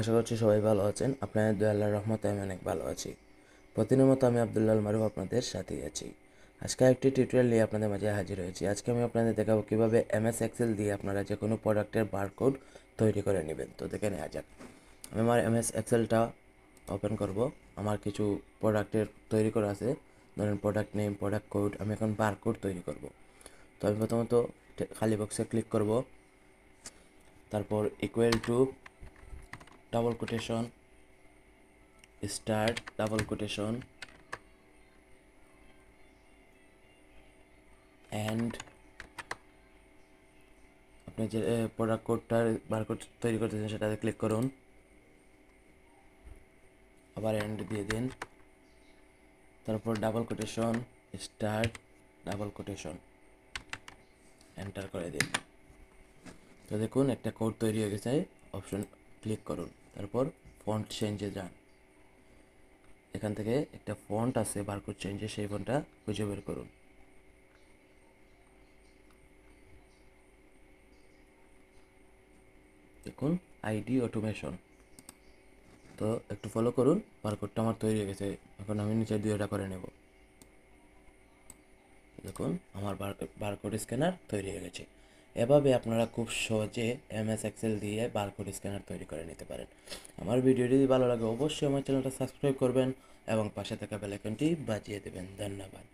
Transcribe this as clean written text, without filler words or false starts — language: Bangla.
আশা করছি সবাই ভালো আছেন। আপনাদের দয়া আল্লাহর রহমতে আমি অনেক ভালো আছি। প্রতিদিনের মতো আমি আব্দুল্লাহ আল মারুফ আপনাদের সাথেই আছি। আজকে একটি টিউটোরিয়াল নিয়ে আপনাদের মাঝে হাজির হয়েছি। আজকে আমি আপনাদের দেখাবো কীভাবে এমএস এক্সেল দিয়ে আপনারা যে কোনো প্রোডাক্টের বারকোড তৈরি করে নেবেন। তো দেখে নেওয়া যাক। আমি আমার এমএস এক্সেলটা ওপেন করব। আমার কিছু প্রোডাক্টের তৈরি করা আছে, ধরেন প্রোডাক্ট নেম, প্রোডাক্ট কোড। আমি এখন বারকোড তৈরি করব। তো আমি প্রথমত খালি বক্সে ক্লিক করব, তারপর equal to double quotation start double quotation and আপনি যে প্রোডাক্ট কোডটার বারকোড তৈরি করতেছেন সেটাতে ক্লিক করুন, আবার অ্যান্ড দিয়ে দিন, তারপর double quotation start double quotation enter করে দিন। তো দেখুন একটা কোড তৈরি হয়ে গেছে। অপশন ক্লিক করুন, তারপর ফন্ট চেঞ্জে যান। এখান থেকে একটা ফন্ট আছে বারকোড চেঞ্জে, সেই ফন্টটা খুঁজে বের করুন। দেখুন আইডি অটোমেশন। তো একটু ফলো করুন, বারকোডটা আমার তৈরি হয়ে গেছে। এখন আমি নিচে দুইটা করে নেব। দেখুন আমার বারকোড স্ক্যানার তৈরি হয়ে গেছে। এভাবে আপনারা খুব সহজে এমএস এক্সেল দিয়ে বারকোড স্ক্যানার তৈরি করে নিতে পারেন। আমার ভিডিওটি যদি ভালো লাগে অবশ্যই আমার চ্যানেলটা সাবস্ক্রাইব করবেন এবং পাশে থাকা বেল আইকনটি বাজিয়ে দেবেন। ধন্যবাদ।